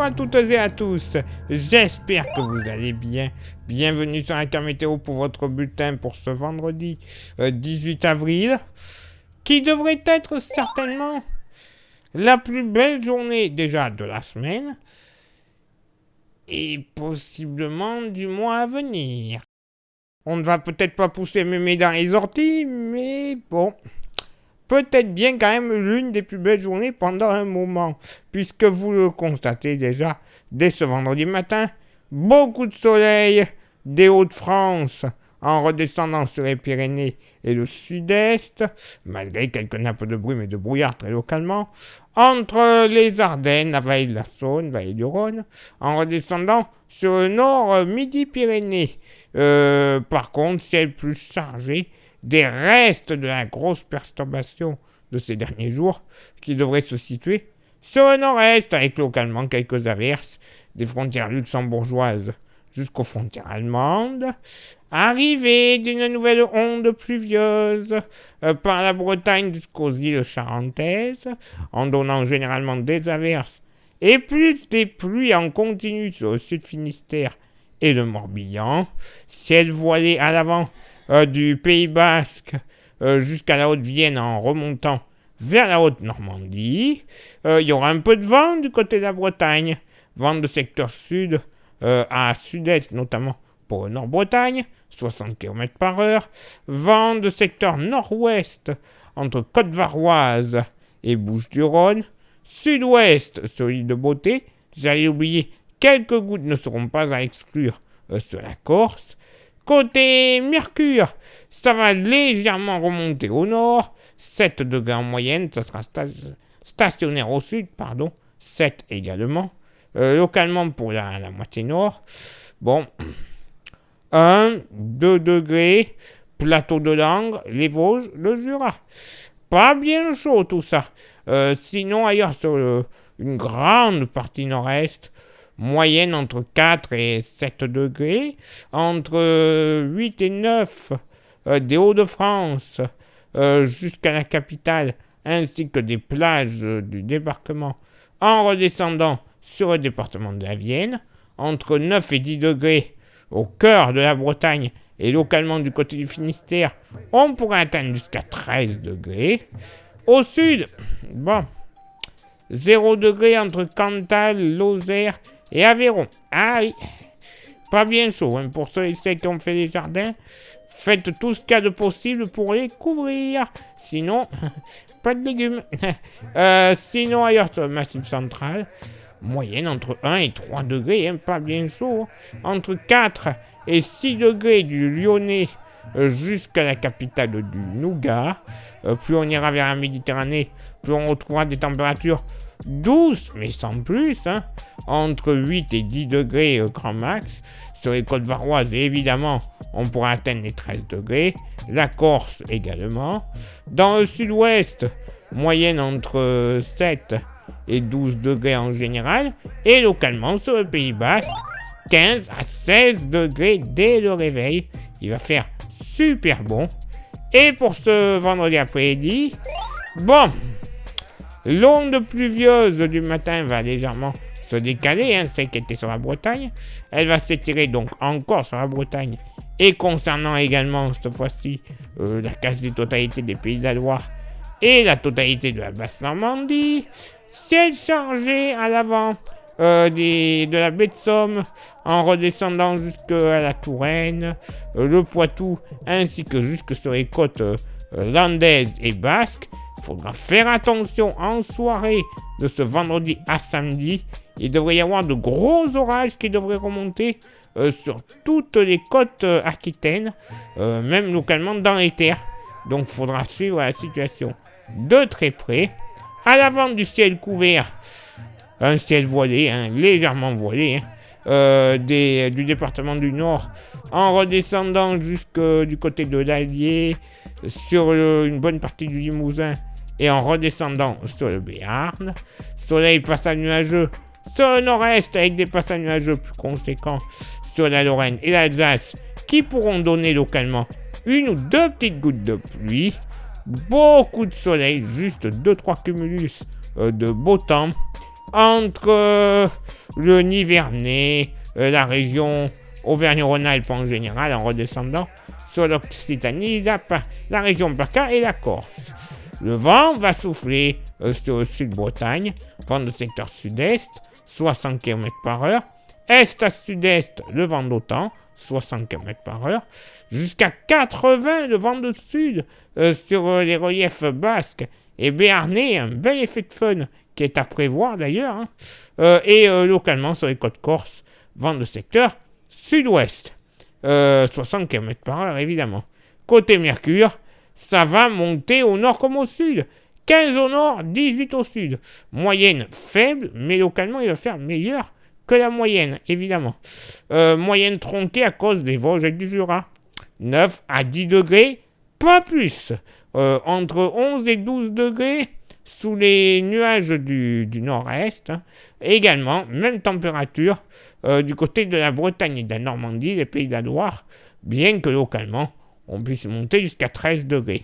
à toutes et à tous, j'espère que vous allez bien. Bienvenue sur Intermétéo pour votre bulletin pour ce vendredi 18 avril, qui devrait être certainement la plus belle journée déjà de la semaine et possiblement du mois à venir. On ne va peut-être pas pousser mémé dans les orties, mais bon, peut-être bien quand même l'une des plus belles journées pendant un moment, puisque vous le constatez déjà dès ce vendredi matin, beaucoup de soleil des Hauts-de-France en redescendant sur les Pyrénées et le sud-est, malgré quelques nappes de brume et de brouillard très localement, entre les Ardennes, la vallée de la Saône, vallée du Rhône, en redescendant sur le nord Midi-Pyrénées. Par contre, ciel plus chargé des restes de la grosse perturbation de ces derniers jours, qui devrait se situer sur le nord-est, avec localement quelques averses des frontières luxembourgeoises jusqu'aux frontières allemandes. Arrivée d'une nouvelle onde pluvieuse par la Bretagne jusqu'aux îles charentaises, en donnant généralement des averses et plus des pluies en continu sur le sud Finistère et le Morbihan. Ciel voilé à l'avant du Pays Basque jusqu'à la Haute-Vienne en remontant vers la Haute-Normandie. Il y aura un peu de vent du côté de la Bretagne, vent de secteur sud à sud-est notamment pour le Nord-Bretagne, 60 km/h, vent de secteur nord-ouest entre Côte-Varoise et Bouches-du-Rhône, sud-ouest sur l'île de Beauté, j'allais oublier, quelques gouttes ne seront pas à exclure sur la Corse. Côté Mercure, ça va légèrement remonter au nord, 7 degrés en moyenne, ça sera stationnaire au sud, 7 également, localement pour la moitié nord. Bon, 1, 2 degrés, plateau de Langres, les Vosges, le Jura. Pas bien chaud tout ça. Sinon, ailleurs sur une grande partie nord-est, moyenne entre 4 et 7 degrés, entre 8 et 9 des Hauts-de-France jusqu'à la capitale, ainsi que des plages du débarquement, en redescendant sur le département de la Vienne, entre 9 et 10 degrés au cœur de la Bretagne et localement du côté du Finistère, on pourrait atteindre jusqu'à 13 degrés. Au sud, 0 degré entre Cantal, Lozère et Aveyron. Ah oui, pas bien chaud. Pour ceux et celles qui ont fait les jardins, faites tout ce qu'il y a de possible pour les couvrir. Sinon, pas de légumes. Sinon, ailleurs sur le Massif central, moyenne entre 1 et 3 degrés, pas bien chaud. Entre 4 et 6 degrés du Lyonnais jusqu'à la capitale du Nougat. Plus on ira vers la Méditerranée, plus on retrouvera des températures douces, mais sans plus, entre 8 et 10 degrés grand max. Sur les côtes varoises, évidemment, on pourra atteindre les 13 degrés. La Corse également. Dans le sud-ouest, moyenne entre 7 et 12 degrés en général. Et localement, sur le Pays Basque, 15 à 16 degrés dès le réveil. Il va faire super bon. Et pour ce vendredi après-midi, l'onde pluvieuse du matin va légèrement se décaler, celle qui était sur la Bretagne. Elle va s'étirer donc encore sur la Bretagne. Et concernant également, cette fois-ci, la quasi-totalité des Pays de la Loire et la totalité de la Basse-Normandie. Ciel chargé à l'avant de la baie de Somme, en redescendant jusqu'à la Touraine, le Poitou, ainsi que jusque sur les côtes landaises et basques. Il faudra faire attention en soirée de ce vendredi à samedi. Il devrait y avoir de gros orages qui devraient remonter sur toutes les côtes aquitaines, même localement dans les terres. Donc il faudra suivre la situation de très près. À l'avant du ciel couvert, un ciel voilé, légèrement voilé, du département du Nord, en redescendant jusque du côté de l'Allier, sur une bonne partie du Limousin, et en redescendant sur le Béarn. Soleil passage nuageux sur le nord-est, avec des passages nuageux plus conséquents sur la Lorraine et l'Alsace, qui pourront donner localement une ou deux petites gouttes de pluie. Beaucoup de soleil, juste 2-3 cumulus de beau temps. entre le Nivernais, la région Auvergne-Rhône-Alpes en général, en redescendant sur l'Occitanie, la région PACA et la Corse. Le vent va souffler sur le sud-Bretagne, vent de secteur sud-est, 60 km/h. Est à sud-est, le vent d'OTAN, 60 km/h. Jusqu'à 80 le vent de sud sur les reliefs basques et béarnais. Un bel effet de fun qui est à prévoir d'ailleurs. Et localement sur les côtes corses, vent de secteur sud-ouest. 60 km/h évidemment. Côté Mercure, ça va monter au nord comme au sud. 15 au nord, 18 au sud. Moyenne faible, mais localement il va faire meilleur que la moyenne, évidemment. Moyenne tronquée à cause des Vosges et du Jura. 9 à 10 degrés, pas plus. Entre 11 et 12 degrés sous les nuages du nord-est. Également, même température du côté de la Bretagne et de la Normandie, les Pays de la Loire, bien que localement, on puisse monter jusqu'à 13 degrés.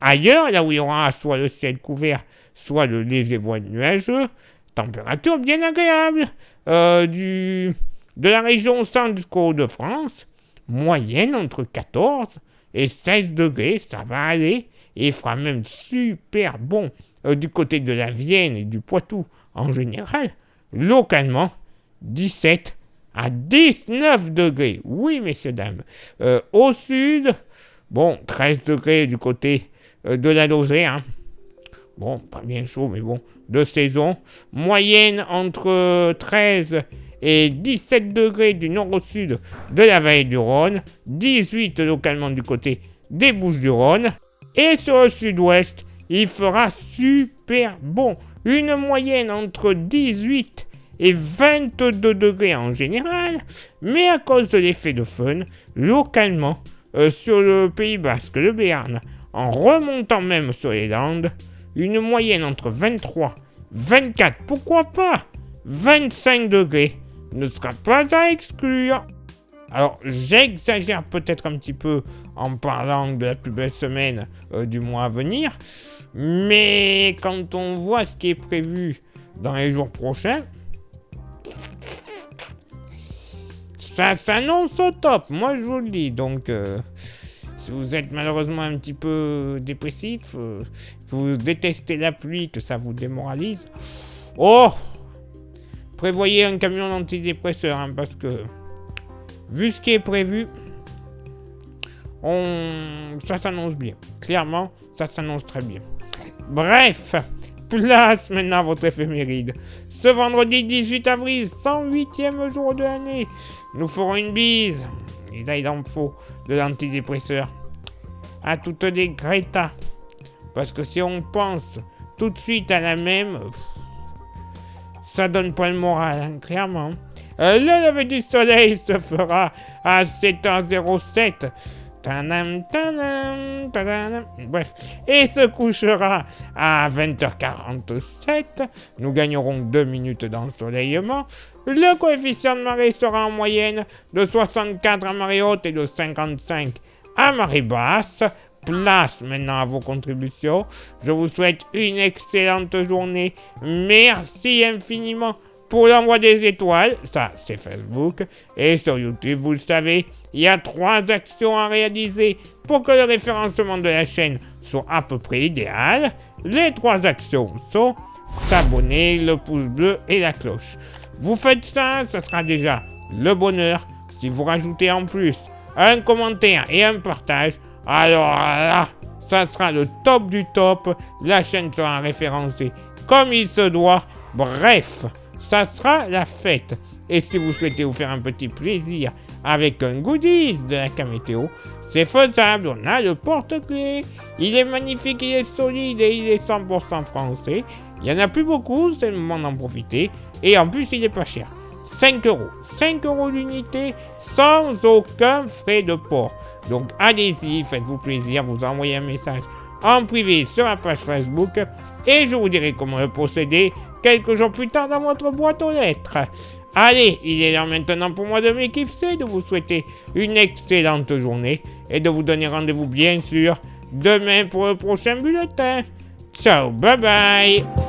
Ailleurs, là où il y aura soit le ciel couvert, soit le léger voile nuageux, température bien agréable. De la région centre jusqu'au Hauts-de-France, moyenne entre 14 et 16 degrés, ça va aller, et il fera même super bon du côté de la Vienne et du Poitou en général, localement 17 à 19 degrés, oui messieurs dames. Au sud, bon, 13 degrés du côté de la Lozère, bon, pas bien chaud, mais bon, de saison. Moyenne entre 13 et 17 degrés du nord au sud de la vallée du Rhône. 18 localement du côté des Bouches-du-Rhône. Et sur le sud-ouest, il fera super bon. Une moyenne entre 18 et 22 degrés en général. Mais à cause de l'effet de fun, localement, sur le Pays Basque, le Béarn, en remontant même sur les Landes, une moyenne entre 23, 24, pourquoi pas 25 degrés ne sera pas à exclure. Alors, j'exagère peut-être un petit peu en parlant de la plus belle semaine du mois à venir, mais quand on voit ce qui est prévu dans les jours prochains, ça s'annonce au top, moi je vous le dis. Donc, si vous êtes malheureusement un petit peu dépressif, que vous détestez la pluie, que ça vous démoralise, prévoyez un camion d'antidépresseurs, parce que vu ce qui est prévu, ça s'annonce bien. Clairement, ça s'annonce très bien. Bref, place maintenant à votre éphéméride. Ce vendredi 18 avril, 108e jour de l'année, nous ferons une bise. Et là, il en faut de l'antidépresseur à toutes les Greta. Parce que si on pense tout de suite à la même, ça donne pas le moral, clairement. Le lever du soleil se fera à 7h07. Tadam, tadam, tadam. Bref, et se couchera à 20h47. Nous gagnerons 2 minutes d'ensoleillement. Le coefficient de marée sera en moyenne de 64 à marée haute et de 55 à marée basse. Place maintenant à vos contributions. Je vous souhaite une excellente journée. Merci infiniment pour l'envoi des étoiles. Ça, c'est Facebook. Et sur YouTube, vous le savez, il y a 3 actions à réaliser pour que le référencement de la chaîne soit à peu près idéal. Les 3 actions sont s'abonner, le pouce bleu et la cloche. Vous faites ça, ça sera déjà le bonheur. Si vous rajoutez en plus un commentaire et un partage, alors là, ça sera le top du top. La chaîne sera référencée comme il se doit. Bref, ça sera la fête. Et si vous souhaitez vous faire un petit plaisir avec un goodies de la Camétéo, c'est faisable. On a le porte-clés. Il est magnifique, il est solide et il est 100% français. Il n'y en a plus beaucoup, c'est le moment d'en profiter. Et en plus, il est pas cher. 5 €. 5 € l'unité sans aucun frais de port. Donc allez-y, faites-vous plaisir, vous envoyez un message en privé sur la page Facebook et je vous dirai comment le procéder quelques jours plus tard dans votre boîte aux lettres. Allez, il est l'heure maintenant pour moi de m'éclipser, de vous souhaiter une excellente journée et de vous donner rendez-vous bien sûr demain pour le prochain bulletin. Ciao, bye bye.